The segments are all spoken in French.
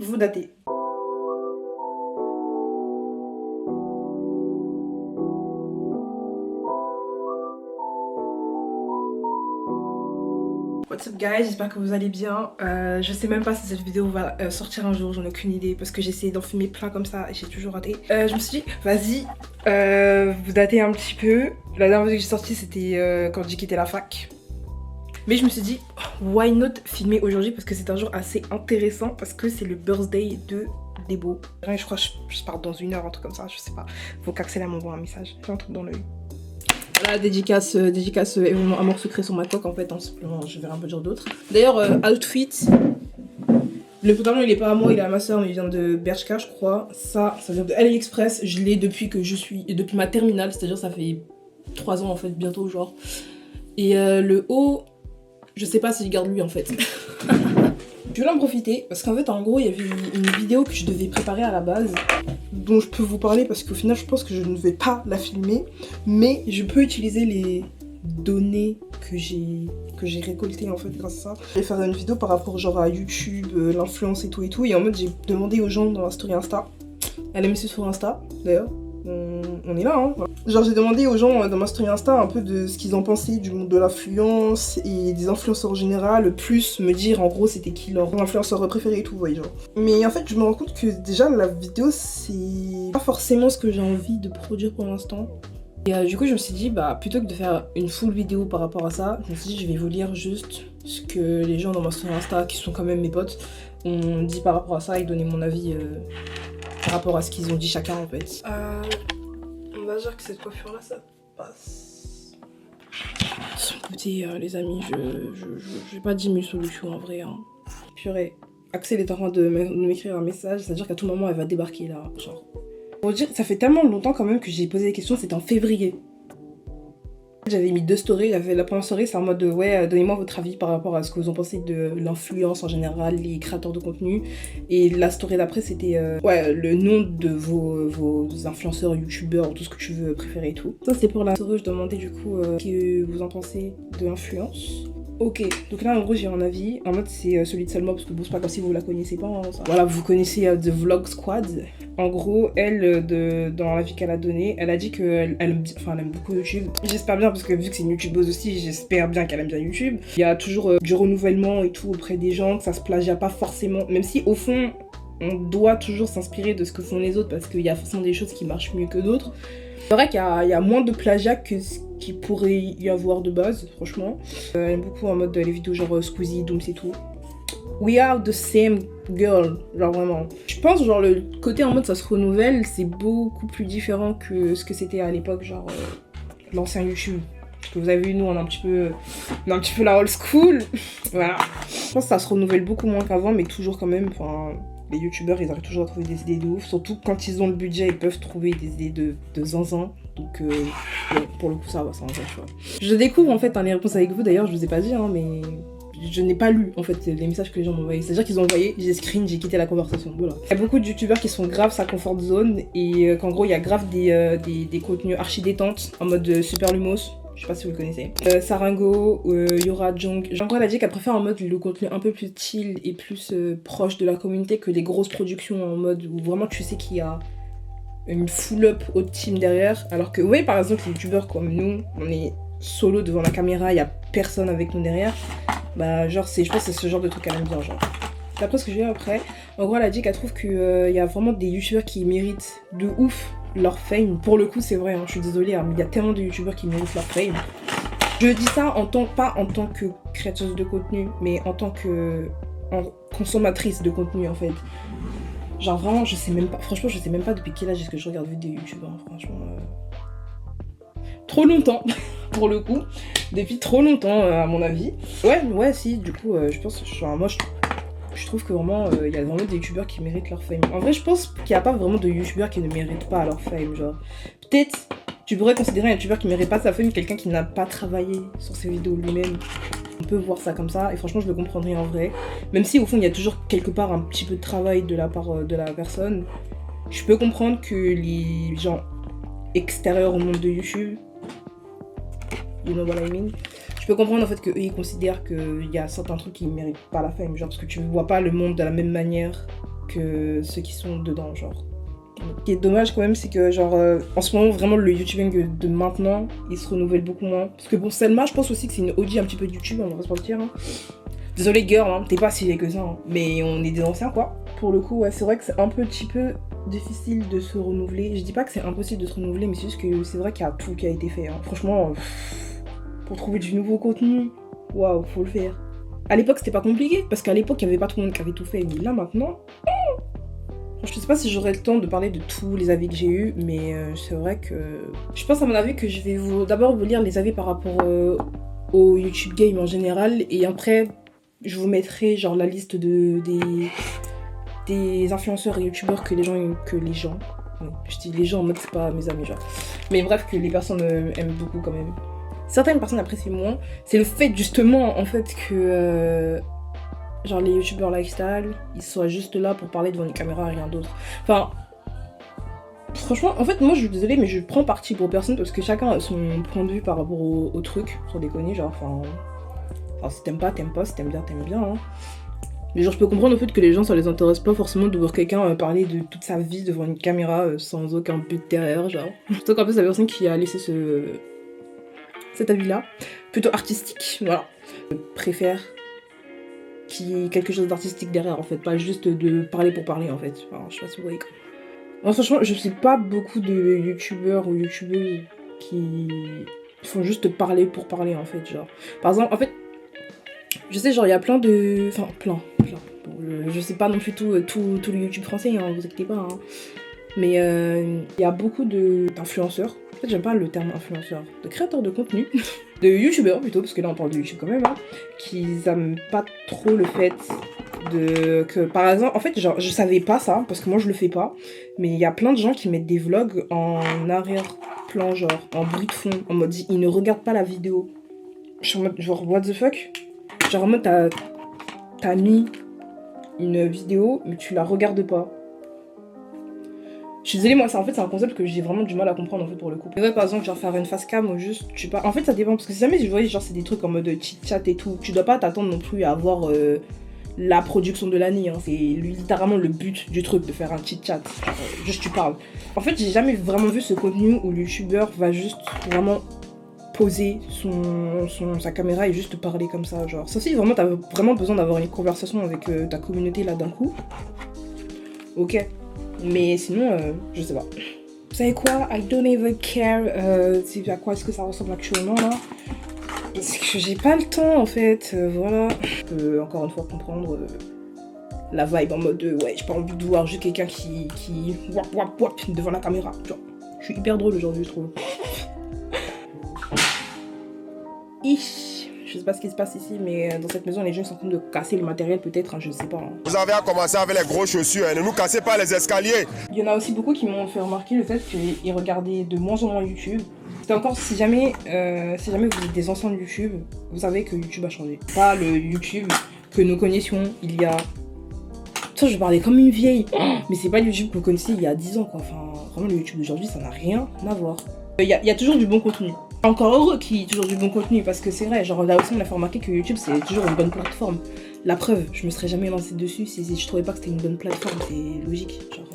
vous datez. What's up guys, j'espère que vous allez bien. Je sais même pas si cette vidéo va sortir un jour, j'en ai aucune idée parce que j'ai essayé d'en filmer plein comme ça et j'ai toujours raté. Je me suis dit, vas-y, vous datez un petit peu. La dernière vidéo que j'ai sortie c'était quand j'ai quitté la fac. Mais je me suis dit, why not filmer aujourd'hui parce que c'est un jour assez intéressant parce que c'est le birthday de Debo. Je crois que je pars dans 1 heure, un truc comme ça, je sais pas. Faut qu'Axel m'envoie un message, j'ai un truc dans l'œil. Voilà, dédicace événement amour secret sur ma coque en fait, en supplément, je verrai un peu dire d'autres. D'ailleurs, outfit, le pantalon il est pas à moi, il est à ma soeur, mais il vient de Bershka je crois. Ça vient de AliExpress, je l'ai depuis ma terminale, c'est-à-dire ça fait 3 ans en fait, bientôt genre. Et le haut, je sais pas si je garde lui en fait. Je voulais en profiter parce qu'en fait en gros il y avait une vidéo que je devais préparer à la base dont je peux vous parler parce qu'au final je pense que je ne vais pas la filmer, mais je peux utiliser les données que j'ai récoltées en fait grâce à ça. Je vais faire une vidéo par rapport genre à YouTube, l'influence et tout et en mode j'ai demandé aux gens dans la story Insta, allez me suivre sur Insta d'ailleurs. On est là hein. Genre j'ai demandé aux gens dans ma story Insta un peu de ce qu'ils en pensaient du monde de l'influence et des influenceurs en général, plus me dire en gros c'était qui leur influenceur préféré et tout, vous voyez genre. Mais en fait je me rends compte que déjà la vidéo c'est pas forcément ce que j'ai envie de produire pour l'instant. Et du coup je me suis dit bah plutôt que de faire une full vidéo par rapport à ça, je me suis dit je vais vous lire juste ce que les gens dans ma story Insta qui sont quand même mes potes ont dit par rapport à ça et donner mon avis par rapport à ce qu'ils ont dit chacun en fait. On va dire que cette coiffure là ça passe. Écoutez les amis, j'ai pas 10 000 solutions en vrai hein. Purée, Axel est en train de m'écrire un message, c'est-à-dire qu'à tout moment elle va débarquer là, genre. Pour dire, ça fait tellement longtemps quand même que j'ai posé des questions, c'était en février. J'avais mis 2 stories, la première story c'est en mode ouais donnez-moi votre avis par rapport à ce que vous en pensez de l'influence en général, les créateurs de contenu. Et la story d'après c'était ouais le nom de vos influenceurs, youtubeurs, tout ce que tu veux préférer et tout. Ça c'est pour la story, je demandais du coup ce que vous en pensez de l'influence. Ok, donc là en gros j'ai un avis, en mode c'est celui de Salma parce que bon c'est pas comme si vous la connaissez pas hein, ça. Voilà, vous connaissez The Vlog Squad. En gros elle dans la vie qu'elle a donnée, elle a dit qu'elle aime beaucoup YouTube. J'espère bien parce que vu que c'est une youtubeuse aussi, j'espère bien qu'elle aime bien YouTube. Il y a toujours du renouvellement et tout auprès des gens, que ça se plagia pas forcément, même si au fond on doit toujours s'inspirer de ce que font les autres parce qu'il y a forcément des choses qui marchent mieux que d'autres. C'est vrai qu'il y a moins de plagiat que ce qu'il pourrait y avoir de base, franchement. J'aime beaucoup en mode les vidéos genre Squeezie, Dooms et tout. We are the same girl, genre vraiment. Je pense genre le côté en mode ça se renouvelle, c'est beaucoup plus différent que ce que c'était à l'époque, genre l'ancien YouTube. Parce que vous avez vu, nous on a un petit peu la old school. Voilà. Je pense que ça se renouvelle beaucoup moins qu'avant, mais toujours quand même, enfin... Les youtubeurs ils arrivent toujours à trouver des idées de ouf, surtout quand ils ont le budget ils peuvent trouver des idées de zinzin, donc ouais, pour le coup ça va, c'est un vrai choix. Je découvre en fait les réponses avec vous, d'ailleurs je vous ai pas dit hein, mais je n'ai pas lu en fait les messages que les gens m'ont envoyés, c'est à dire qu'ils ont envoyé, j'ai screen, j'ai quitté la conversation, voilà. Il y a beaucoup de youtubeurs qui sont grave sa comfort zone et qu'en gros il y a grave des contenus archi détente en mode super lumos. Je sais pas si vous le connaissez. Saringo, Yora Jong. Elle a dit qu'elle préfère en mode le contenu un peu plus chill et plus proche de la communauté que les grosses productions en mode où vraiment tu sais qu'il y a une full-up haute team derrière. Alors que, oui, par exemple, les youtubeurs comme nous, on est solo devant la caméra, il y a personne avec nous derrière. Bah, genre, je pense que c'est ce genre de truc qu'elle aime bien, genre. D'après ce que j'ai vu après, en gros, elle a dit qu'elle trouve qu'il y a vraiment des youtubeurs qui méritent de ouf leur fame. Pour le coup c'est vrai hein, je suis désolée hein, mais il y a tellement de youtubeurs qui méritent leur fame. Je dis ça pas en tant que créatrice de contenu, mais en tant que consommatrice de contenu en fait. Genre vraiment je sais même pas, franchement je sais même pas depuis quel âge est-ce que je regarde des youtubeurs hein, franchement trop longtemps pour le coup, depuis trop longtemps à mon avis. Ouais si du coup je pense genre, moi je trouve que vraiment il y a vraiment des youtubeurs qui méritent leur fame. En vrai je pense qu'il n'y a pas vraiment de youtubeurs qui ne méritent pas leur fame, genre peut-être tu pourrais considérer un youtubeur qui ne mérite pas sa fame quelqu'un qui n'a pas travaillé sur ses vidéos lui-même. On peut voir ça comme ça et franchement je le comprendrais en vrai, même si au fond il y a toujours quelque part un petit peu de travail de la part de la personne. Je peux comprendre que les gens extérieurs au monde de YouTube, you know what I mean, je peux comprendre en fait qu'eux ils considèrent qu'il y a certains trucs qui méritent pas la fame, genre parce que tu vois pas le monde de la même manière que ceux qui sont dedans, genre. Ce qui est dommage quand même, c'est que genre en ce moment vraiment le YouTubing de maintenant, il se renouvelle beaucoup moins. Parce que bon, Selma, je pense aussi que c'est une OG un petit peu de YouTube, on va pas se mentir. Hein. Désolé girl, hein, t'es pas si vieille que ça, hein, mais on est des anciens quoi. Pour le coup, ouais, c'est vrai que c'est un petit peu difficile de se renouveler. Je dis pas que c'est impossible de se renouveler, mais c'est juste que c'est vrai qu'il y a tout qui a été fait. Hein. Franchement, pour trouver du nouveau contenu, waouh, faut le faire. À l'époque c'était pas compliqué, parce qu'à l'époque il y avait pas tout le monde qui avait tout fait, mais là maintenant... Je sais pas si j'aurai le temps de parler de tous les avis que j'ai eu, mais c'est vrai que... Je pense à mon avis que je vais d'abord vous lire les avis par rapport au YouTube Game en général, et après je vous mettrai genre la liste des influenceurs et youtubeurs que les gens... Ouais, je dis les gens en mode c'est pas mes amis genre. Mais bref, que les personnes aiment beaucoup quand même. Certaines personnes apprécient moins. C'est le fait justement en fait que... genre les youtubeurs lifestyle, ils soient juste là pour parler devant une caméra et rien d'autre. Enfin, franchement, en fait, moi je suis désolée, mais je prends parti pour personne parce que chacun a son point de vue par rapport au truc, sans déconner, genre, enfin, si t'aimes pas, si t'aimes bien, hein. Mais genre, je peux comprendre au fait que les gens, ça les intéresse pas forcément de voir quelqu'un parler de toute sa vie devant une caméra sans aucun but derrière, genre. Surtout qu'en plus, la personne qui a laissé cet avis-là, plutôt artistique, voilà, préfère qui quelque chose d'artistique derrière en fait, pas juste de parler pour parler en fait. Enfin, je sais pas si vous voyez. Alors, franchement, je sais pas beaucoup de youtubeurs ou youtubeuses qui font juste parler pour parler en fait, genre. Par exemple, en fait, je sais genre il y a plein de... Enfin, plein. Bon, je sais pas non plus tout le YouTube français, hein, vous inquiétez pas. Hein. Mais il y a beaucoup d'influenceurs. En fait, j'aime pas le terme influenceur, de créateurs de contenu, de youtubeurs plutôt, parce que là on parle de YouTube quand même, hein, qui aiment pas trop le fait que, par exemple, en fait, genre, je savais pas ça, parce que moi je le fais pas, mais il y a plein de gens qui mettent des vlogs en arrière-plan, genre, en bruit de fond, en mode, ils ne regardent pas la vidéo. Je suis en mode, genre, what the fuck? Genre, en mode, t'as mis une vidéo, mais tu la regardes pas. Je suis désolée, moi, en fait, c'est un concept que j'ai vraiment du mal à comprendre, en fait, pour le coup. Mais ouais, par exemple, genre faire une face cam ou juste, je sais pas. En fait, ça dépend, parce que si jamais, je voyais, genre, c'est des trucs en mode chit-chat et tout, tu dois pas t'attendre non plus à avoir la production de l'année, hein. C'est littéralement le but du truc, de faire un chit-chat. Juste, tu parles. En fait, j'ai jamais vraiment vu ce contenu où le youtubeur va juste vraiment poser sa caméra et juste parler comme ça, genre. Ça, si vraiment, t'as vraiment besoin d'avoir une conversation avec ta communauté, là, d'un coup. Ok. Mais sinon, je sais pas. Vous savez quoi? I don't even care à quoi est-ce que ça ressemble actuellement là. C'est que j'ai pas le temps en fait, voilà. Je peux encore une fois comprendre la vibe en mode ouais, j'ai pas envie de voir juste quelqu'un qui wap devant la caméra. Genre, je suis hyper drôle aujourd'hui, je trouve. Je sais pas ce qui se passe ici, mais dans cette maison, les gens sont en train de casser le matériel, peut-être, hein, je sais pas. Hein. Vous avez à commencer avec les gros chaussures, hein. Ne nous cassez pas les escaliers. Il y en a aussi beaucoup qui m'ont fait remarquer le fait qu'ils regardaient de moins en moins YouTube. C'est encore, si jamais vous êtes des anciens de YouTube, vous savez que YouTube a changé. Pas le YouTube que nous connaissions il y a... Putain, je parlais comme une vieille. Mais c'est pas le YouTube que vous connaissiez il y a 10 ans, quoi. Enfin, vraiment, le YouTube d'aujourd'hui, ça n'a rien à voir. Il y a toujours du bon contenu. Encore heureux qu'il y ait toujours du bon contenu, parce que c'est vrai, genre là aussi on a fait remarquer que YouTube c'est toujours une bonne plateforme. La preuve, je me serais jamais lancée dessus si je trouvais pas que c'était une bonne plateforme, c'est logique. Genre,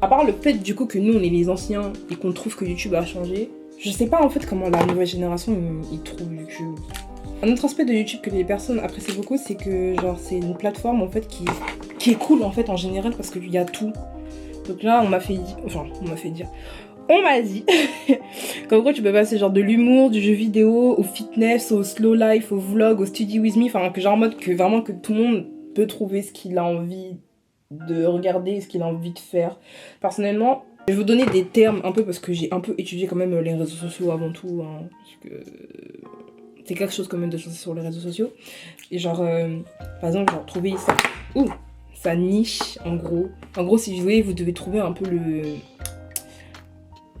à part le fait du coup que nous on est les anciens et qu'on trouve que YouTube a changé, je sais pas en fait comment la nouvelle génération ils trouvent YouTube. Un autre aspect de YouTube que les personnes apprécient beaucoup, c'est que genre c'est une plateforme en fait qui est cool en fait en général parce qu'il y a tout. Donc là on m'a dit comme quoi tu peux passer genre de l'humour, du jeu vidéo, au fitness, au slow life, au vlog, au study with me, enfin que genre en mode que vraiment que tout le monde peut trouver ce qu'il a envie de regarder, ce qu'il a envie de faire. Personnellement, je vais vous donner des termes un peu parce que j'ai un peu étudié quand même les réseaux sociaux avant tout, hein, parce que c'est quelque chose quand même de chancer sur les réseaux sociaux. Et genre, par exemple, genre trouver sa niche en gros. En gros, si vous voulez, vous devez trouver un peu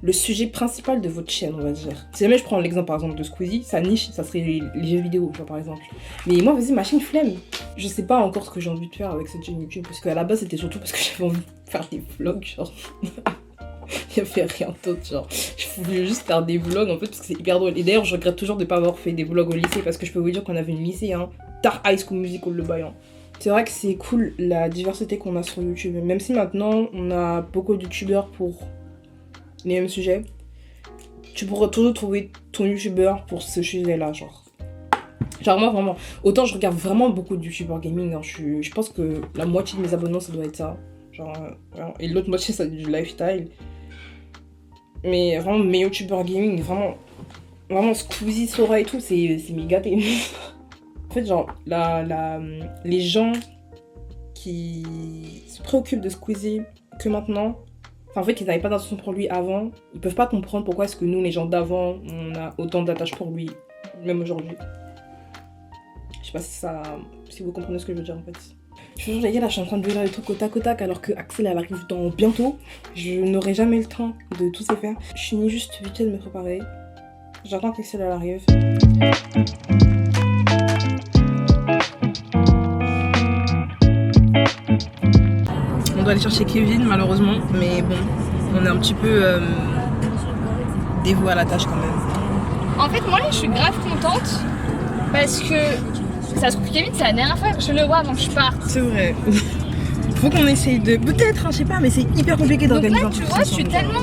le sujet principal de votre chaîne, on va dire. Si jamais je prends l'exemple par exemple de Squeezie, sa niche, ça serait les jeux vidéo, tu vois, par exemple. Mais moi, vas-y, ma chaîne flemme. Je sais pas encore ce que j'ai envie de faire avec cette chaîne YouTube, parce qu'à la base, c'était surtout parce que j'avais envie de faire des vlogs, genre. Il y avait rien d'autre, genre. Je voulais juste faire des vlogs, en fait, parce que c'est hyper drôle. Et d'ailleurs, je regrette toujours de pas avoir fait des vlogs au lycée, parce que je peux vous dire qu'on avait une lycée, hein. Tard High School Musical, le bail, hein. C'est vrai que c'est cool la diversité qu'on a sur YouTube. Même si maintenant on a beaucoup de youtubeurs pour les mêmes sujets, tu pourras toujours trouver ton youtubeur pour ce sujet-là, genre. Genre moi vraiment, autant je regarde vraiment beaucoup de youtubeurs gaming, hein. Je pense que la moitié de mes abonnements ça doit être ça. Genre, et l'autre moitié ça du lifestyle. Mais vraiment mes youtubeurs gaming, vraiment Squeezie, Sora et tout, c'est méga gâté. En fait genre les gens qui se préoccupent de Squeezie que maintenant, enfin, en fait ils n'avaient pas d'attention pour lui avant, ils peuvent pas comprendre pourquoi est-ce que nous les gens d'avant on a autant d'attache pour lui, même aujourd'hui. Je sais pas si vous comprenez ce que je veux dire en fait. Je vous jure les gars, là je suis en train de lire les trucs au tac alors que Axel elle arrive dans bientôt. Je n'aurai jamais le temps de tout se faire. Je finis juste vite fait de me préparer. J'attends qu'Axel elle arrive. On doit aller chercher Kevin malheureusement, mais bon, on est un petit peu dévoués à la tâche quand même. En fait moi là je suis grave contente parce que ça se trouve Kevin c'est la dernière fois que je le vois avant que je parte. C'est vrai. Faut qu'on essaye de... Peut-être, hein, je sais pas, mais c'est hyper compliqué d'organiser. Donc là tu vois je suis tellement...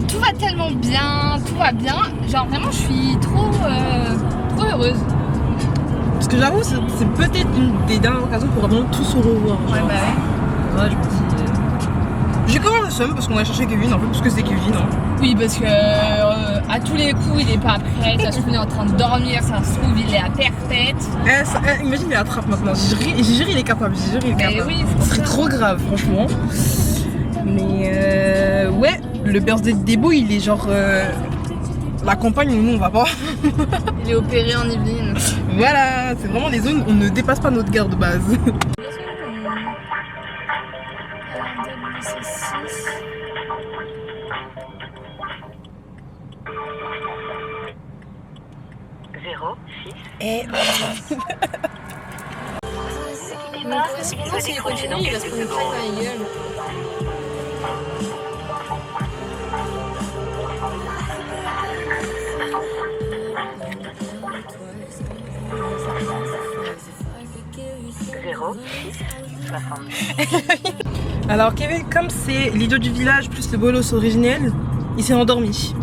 Tout va tellement bien, tout va bien. Genre vraiment je suis trop heureuse. Parce que j'avoue c'est peut-être une des dernières occasions pour vraiment tous se revoir. Ouais bah ouais. Ouais je me dis... J'ai quand même le seum parce qu'on a cherché Kevin un peu parce que c'est Kevin. Hein. Oui parce que à tous les coups il est pas prêt, ça se trouve il est en train de dormir, ça se trouve il est à perpète. Imagine il attrape maintenant, j'ai juré il est capable, j'ai juré il est capable. Oui, ce serait trop grave franchement. Mais ouais, le birthday de Debo il est genre... La campagne où nous on va pas. Il est opéré en Yvelines. Voilà, c'est vraiment les zones où on ne dépasse pas notre garde de base. Et... Mon correspondant s'il continue, il va se prendre une claque dans la gueule. Alors Kevin, comme c'est l'idiot du village plus le bolos originel, il s'est endormi.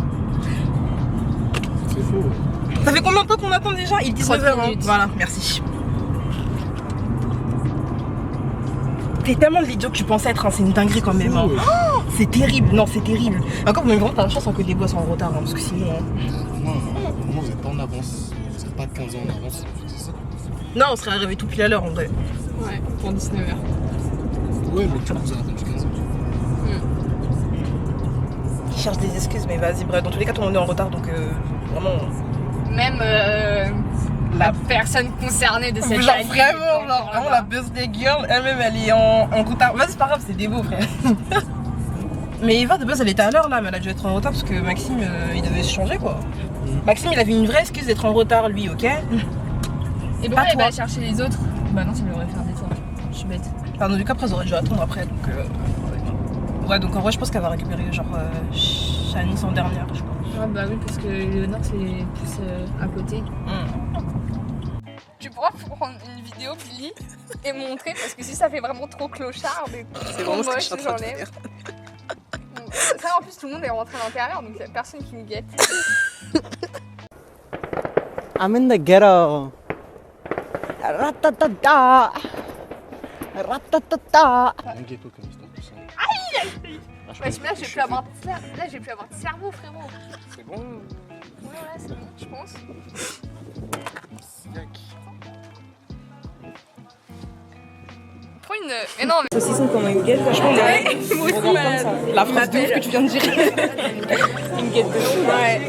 C'est faux. Ça fait combien de temps qu'on attend déjà? Il dit 19h. Hein. Voilà, merci. T'es tellement l'idiot que tu pensais être, hein. C'est une dinguerie quand même. Hein. Oh, c'est terrible, non c'est terrible. Encore, mais vraiment t'as la chance que les bois sont en retard, hein, parce que sinon... Hein... Moi, vous êtes pas en avance. Vous êtes pas 15 ans en avance. Non, on serait arrivé tout pile à l'heure en vrai. Ouais, pour 19h. Ouais, mais tu nous as attendu 15 ans. Il cherche des excuses, mais vas-y, bref. Dans tous les cas, tout le monde est en retard, donc vraiment... Même la personne concernée de cette genre année, vraiment la birthday girl, elle-même, elle est en retard. Vas-y, c'est pas grave, c'est des beaux, frère. Mais Eva, de base, elle était à l'heure, là, mais elle a dû être en retard parce que Maxime, il devait se changer, quoi. Maxime, il avait une vraie excuse d'être en retard, lui, ok? Et pourquoi elle va chercher les autres? Bah non, ça lui aurait fait un détour. Je suis bête. Enfin, dans du cas, après, ils auraient dû attendre après, donc... Ouais, donc en vrai, je pense qu'elle va récupérer, genre, Shanice en dernière, je pense. Ah bah oui, parce que Léonore, c'est plus à côté. Tu pourras prendre une vidéo, Billy, et montrer, parce que si ça fait vraiment trop clochard, mais c'est vraiment ce que je suis en train de faire. Ça, en plus, tout le monde est rentré à l'intérieur, donc il n'y a personne qui nous guette. I'm in the ghetto. Ratatata. Ratatata. Un ghetto comme ça, tout ça. Aïe! Ouais, là, j'ai pu avoir de cerveau, frérot. C'est bon. Ouais, c'est bon, je pense. Prends une... Mais non, mais... Saucisson comme une guette, vachement bien. Moi aussi, La phrase de ouf que tu viens de dire. Une guette de ouf. Ouais.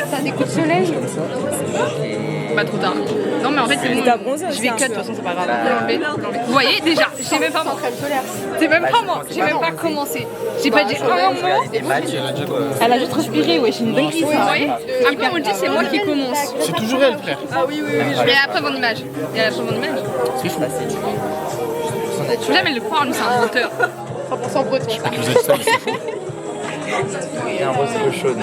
T'as des coups de soleil? Pas trop tard. Non mais en fait c'est bon. Je vais cut de toute façon, c'est pas grave. Vous voyez déjà, j'ai même pas c'est même pas moi, j'ai même pas commencé. J'ai pas dit un mot. Elle a juste respiré, ouais, c'est une dinguerie ça. Vous voyez? Après on dit c'est moi qui commence. C'est toujours elle, frère. Ah oui. Et après mon image. Et après mon image. C'est fou. Faut jamais le croire, lui c'est un menteur. 100% breton. Vous êtes seul, c'est fou. Et un rose peu chaude.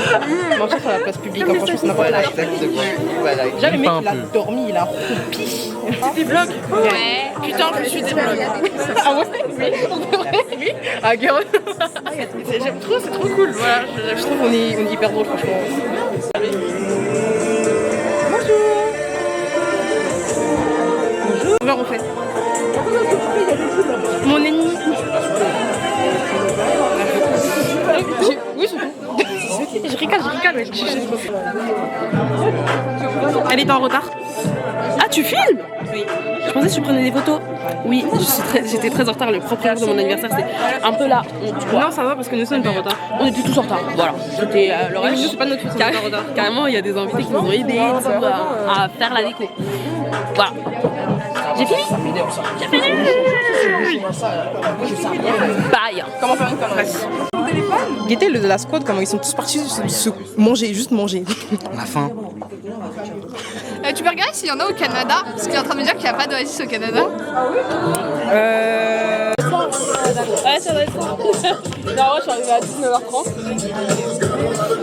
Manger sur la place publique, hein, franchement, c'est n'importe quoi. Exactement. Voilà, Déjà, le mec, un il a peu. dormi, il a roupi. Des vlogs? Ouais. Putain, je suis des vlogs. Ah ouais? Oui. Ah, girl. J'aime trop, c'est trop cool. Voilà, je trouve qu'on est hyper drôle, franchement. Bonjour. Bonjour, on fait. Mon ennemi. Oui, c'est tout. Je rigole, mais elle est en retard. Ah, tu filmes? Oui. Je pensais que tu prenais des photos. Oui, j'étais très en retard. Le propre jour de mon anniversaire, c'était un peu là. Non, ça va parce que nous sommes pas en retard. On était tous en retard. Voilà. C'était l'horaire. C'est pas notre faute, on est en retard. Carrément, il y a des invités qui nous ont aidés à faire la déco. Voilà. J'ai fini. Bye. Comment faire une connerie? Guettez le de la squad, comment ils sont tous partis se manger, juste manger. On a faim. Tu peux regarder s'il y en a au Canada? Parce qu'il est en train de me dire qu'il n'y a pas d'oasis au Canada. Ouais, ça doit être ça. Non, moi je suis arrivée à 19h30.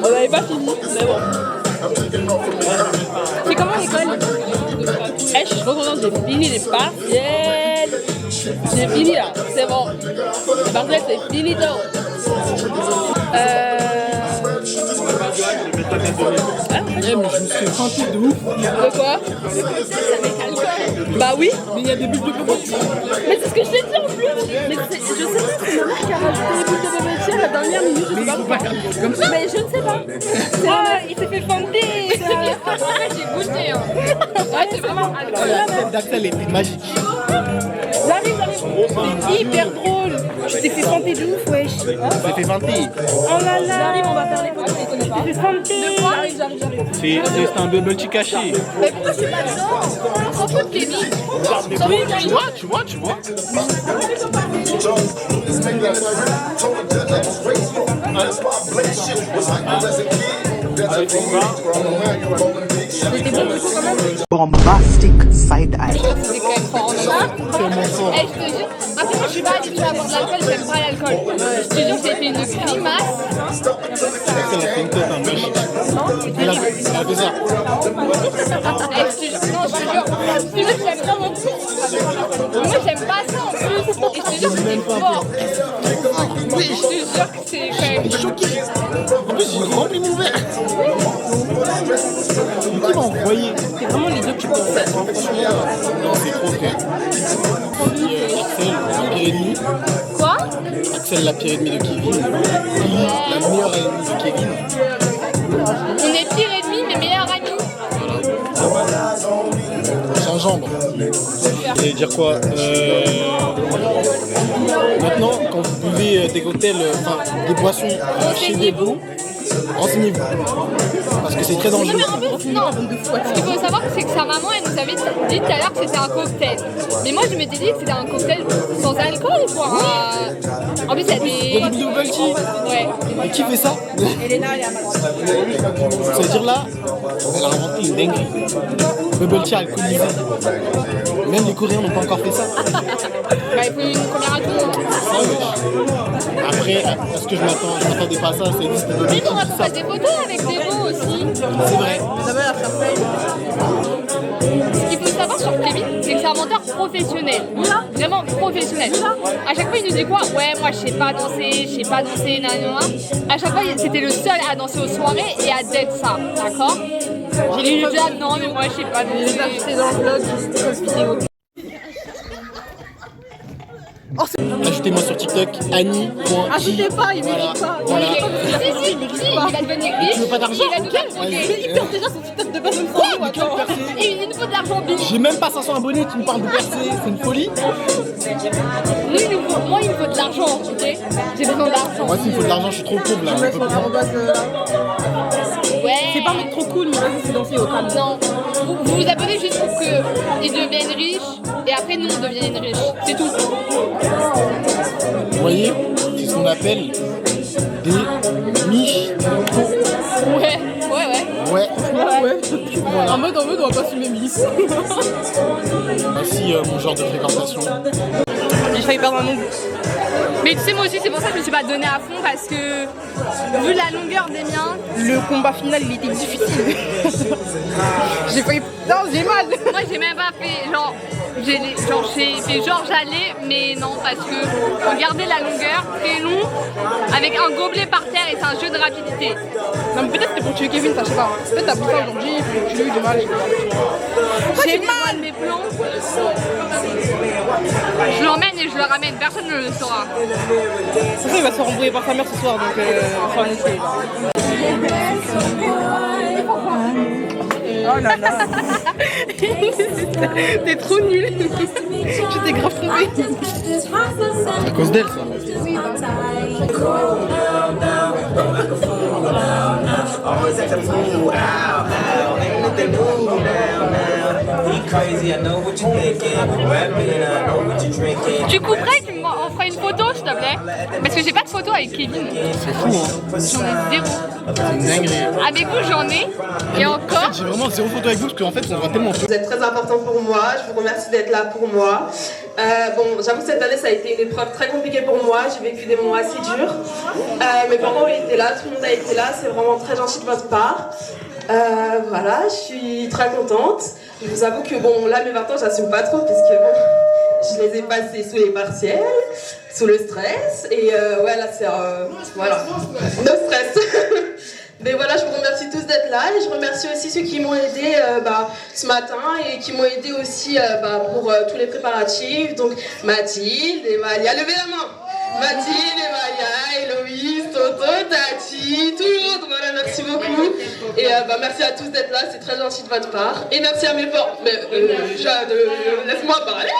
On n'avait pas fini, mais bon. C'est comment l'école? Je suis trop contente, j'ai fini les partiels. J'ai fini là, c'est bon. Les partiels, c'est fini tôt. Mais je me suis fanté de ouf. De quoi? Bah oui. Mais il y a des bulles de bubble tea. Mais c'est ce que je t'ai dit en plus. Mais je sais pas, c'est ma mère qui a rajouté les bulles de bubble tea à la dernière minute, je sais pas pourquoi. Mais je ne sais pas. Ah, il s'est fait fonder. J'ai goûté. Hein. Ouais, c'est vraiment incroyable. Celle d'Axel était magique. J'arrive. C'est hyper drôle. Je t'ai fait fonder de ouf, wesh. C'était fanté. Oh là là. J'arrive, on va faire les photos. Je t'ai fait fonder. De quoi? J'arrive. C'est un bubble tea caché. Mais pourquoi je suis pas dedans? On s'en fout de Kevin. Tu vois. Bombastic side eye. C'est quand même fort en dedans. Eh, je te jure. Après, moi, je suis pas habituée à boire de l'alcool, j'aime pas l'alcool. Je te jure, j'ai fait une grimace. Elle a fait une tête un peu. Elle a fait ça. Eh, je te jure, non, je te jure, j'aime vraiment plus. Moi, j'aime pas ça en plus. Et je te jure que c'est fort. Oui, je te jure que c'est quand même choqué. En plus, j'ai rempli mon verre. Qui m'a envoyé? C'est vraiment les deux que tu peux faire. Non, c'est trop frère. Axel, la pire ennemie. Quoi? Axel, la pire ennemie de Kevin. Lily, la meilleure ennemie de Kevin. On est pire ennemis, mais meilleurs amis. Gingembre. Et dire quoi Maintenant, quand vous buvez des cocktails, enfin des boissons chez Debo, renseignez-vous. Parce que c'est très dangereux. Non, ce qu'il faut savoir, c'est que sa maman, elle nous avait dit tout à l'heure que c'était un cocktail. Mais moi, je m'étais dit que c'était un cocktail sans alcool, quoi. En plus, il y a Il y a des... du bubble tea. Ouais. Mais qui fait ça? Ça veut dire là, elle a inventé une dinguerie. Bubble tea alcoolisé. Même les Coréens n'ont pas encore fait ça. Bah, il faut une première alcool. Ah ouais. Après, est-ce que je m'attendais pas à ça? Ça existe des bubble Mais tea, on va tout ça. faire des photos avec des mots aussi. C'est vrai. Ce qu'il faut savoir sur Kevin, c'est que c'est un menteur professionnel. Vraiment professionnel. À chaque fois, il nous dit quoi? Ouais, moi, je sais pas danser, nanana. À chaque fois, c'était le seul à danser aux soirées et à d'être ça, d'accord? J'ai lui dit, ah non, mais moi, je sais pas danser. C'est dans le vlog, cette vidéo. Ajoutez-moi sur TikTok, Annie.i. Ajoutez pas, il mérite pas. Voilà. Si, il va devenir riche. Tu veux pas d'argent? Il va nous faire Vas-y. choquer. Il perd déjà son TikTok de personne sans nous, attends. Et il nous faut de l'argent, Billy. J'ai même pas 500 abonnés, tu me parles de percer, c'est une folie. Moi, il me faut de l'argent, ok? J'ai besoin d'argent. Moi, s'il me faut de l'argent, je suis trop pauvre là. Mettre son arrobase Ouais. C'est pas un mec trop cool, mais vas-y, c'est danser au calme. Non. Vous vous abonnez juste pour qu'ils deviennent riches et après nous on devienne riches. C'est tout. Vous voyez, c'est ce qu'on appelle des miches. Ouais. Ouais. En mode, on va pas fumer Miss. Voici mon genre de fréquentation. J'ai failli perdre un ongle. Mais tu sais, moi aussi, c'est pour ça que je me suis pas donné à fond parce que vu la longueur des miens, Le combat final, il était difficile. J'ai failli... Non, j'ai mal. moi j'ai même pas fait genre. J'ai fait genre j'allais, mais non, parce que regardez la longueur, très long, avec un gobelet par terre et c'est un jeu de rapidité. Non, mais peut-être c'est pour tuer Kevin, ça je sais pas. Peut-être t'as pris ça aujourd'hui, puis tu as eu du mal. J'ai mal mes plans. Je l'emmène et je le ramène, personne ne le saura. C'est ça, il va se faire embrouiller par sa mère ce soir, donc enfin, on essaie. Oh là là. T'es trop nul. Je t'ai grave trompé. C'est à cause d'elle, ça. Tu couperais, on ferait une photo s'il te plaît. Parce que j'ai pas de photo avec Kevin. C'est fou, hein. J'en ai zéro. C'est une dinguerie. Avec vous j'en ai. Et encore. J'ai vraiment zéro photo avec vous parce qu'en fait, on voit tellement peu. Vous êtes très important pour moi, je vous remercie d'être là pour moi. Bon, j'avoue que cette année ça a été une épreuve très compliquée pour moi, j'ai vécu des moments assez durs. Mes parents étaient là, tout le monde a été là, c'est vraiment très gentil de votre part. Voilà, je suis très contente. Je vous avoue que bon, là mes 20 ans j'assume pas trop puisque bon, je les ai passés sous les partiels, sous le stress et ouais là c'est voilà, no stress. Mais voilà, je vous remercie tous d'être là et je remercie aussi ceux qui m'ont aidé ce matin et qui m'ont aidé aussi pour tous les préparatifs. Donc Mathilde, Emalia, levez la main. Mathilde, Emalia, Héloïse, Toto, Tati, tout le monde. Voilà, merci beaucoup. Et merci à tous d'être là, c'est très gentil de votre part. Et merci à mes parents. Mais laisse-moi parler.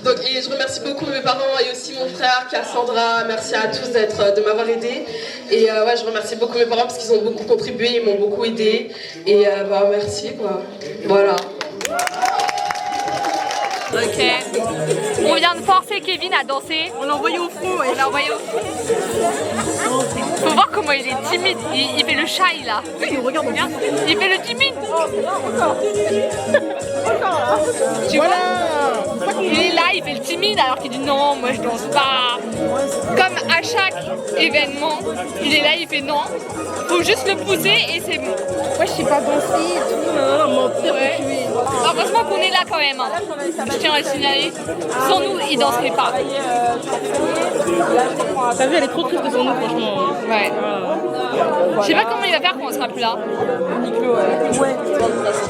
Donc, et je remercie beaucoup mes parents et aussi mon frère Cassandra. Merci à tous de m'avoir aidé. Et ouais, je remercie beaucoup mes parents parce qu'ils ont beaucoup contribué, ils m'ont beaucoup aidé. Et merci quoi. Voilà. Ok. On vient de forcer Kevin à danser. On l'a envoyé au front. Ouais. On l'a envoyé au front. Faut voir comment il est timide. Il fait le shy là. Oui, regarde bien. Il fait le timide. Tu vois? Il est là, il fait le timide alors qu'il dit non, moi je danse pas. Comme à chaque événement, il est là, il fait non. Faut juste le pousser et c'est bon. Ouais, je sais pas danser et tout. Mentir, ouais. Heureusement qu'on est là quand même. Hein. Je tiens à le signaler. Sans nous, il danserait pas. T'as vu, elle est trop triste sans nous, franchement. Ouais. Je sais pas comment il va faire quand on sera plus là.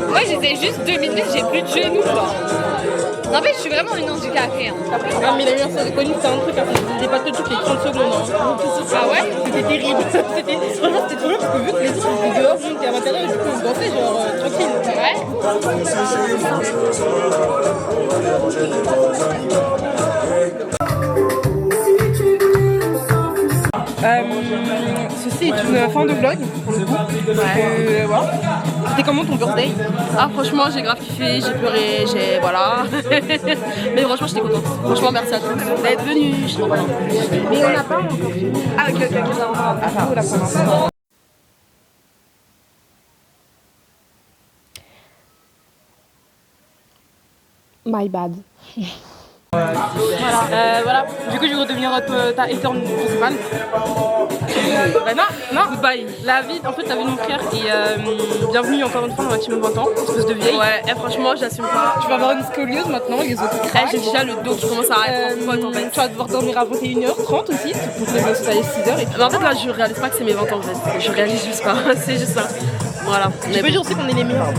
Moi, j'étais juste 2 minutes, j'ai plus de genoux. En fait, je suis vraiment une handicapée. Hein. Ah, mais la meilleure chose connu, c'est un truc, il dépasse toutes les 30 secondes. Hein. Ah ouais? C'était terrible. Franchement, c'était trop bien parce que vu que les autres étaient dehors, nous on était à l'intérieur et du coup on dansait genre tranquille. Ceci est une fin de vlog pour le coup. Voilà. C'était comment ton birthday? Ah franchement j'ai grave kiffé, j'ai pleuré, voilà. Mais franchement j'étais contente. Franchement merci à tous d'être venus, je suis trop contente. Mais on n'a pas encore fini. Ah ok. Ah, la My bad. Voilà, du coup je vais redevenir ta interne principale. Non, goodbye. La vie, en fait la vie de mon frère et bienvenue encore une fois dans ma team 20 ans, espèce de vieille. Ouais, et franchement j'assume pas. Tu vas avoir une scoliose maintenant, les autres craquent. J'ai déjà le dos qui commence à être en fait. Tu vas devoir dormir à 21h30 aussi, pour que le soleil 6h. Et mais en fait là je réalise pas que c'est mes 20 ans en fait. Je réalise juste pas, c'est juste ça. Voilà. Je peux dire aussi qu'on est les meilleurs.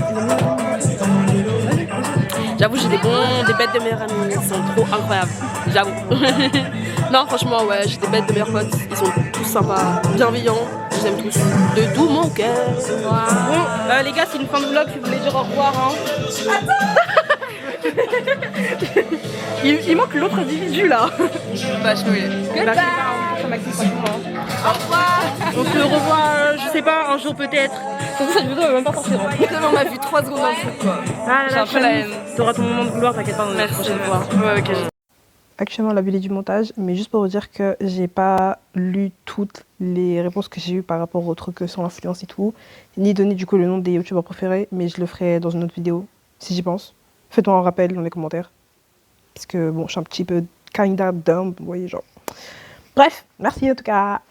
J'avoue j'ai des bêtes de meilleurs amis, ils sont trop incroyables, j'avoue. Non franchement ouais, j'ai des bêtes de meilleurs potes, ils sont tous sympas, bienveillants, je les aime tous, de tout mon cœur. Bon les gars c'est une fin de vlog, si vous voulez dire au revoir hein. il manque l'autre individu là. Bah je vais. Au revoir. On se revoit, je sais pas, un jour peut-être. Surtout cette vidéo elle va même pas sortir. On m'a vu 3 secondes dans le truc quoi. Ah là là, la haine. T'auras ton moment de gloire, t'inquiète pas, la prochaine fois. Ouais, ok. Actuellement la vidéo du montage, mais juste pour vous dire que j'ai pas lu toutes les réponses que j'ai eues par rapport aux trucs sur l'influence et tout, ni donné du coup le nom des youtubeurs préférés, mais je le ferai dans une autre vidéo, si j'y pense. Faites-moi un rappel dans les commentaires. parce que bon, je suis un petit peu kinda dumb, vous voyez, genre. Bref, merci en tout cas.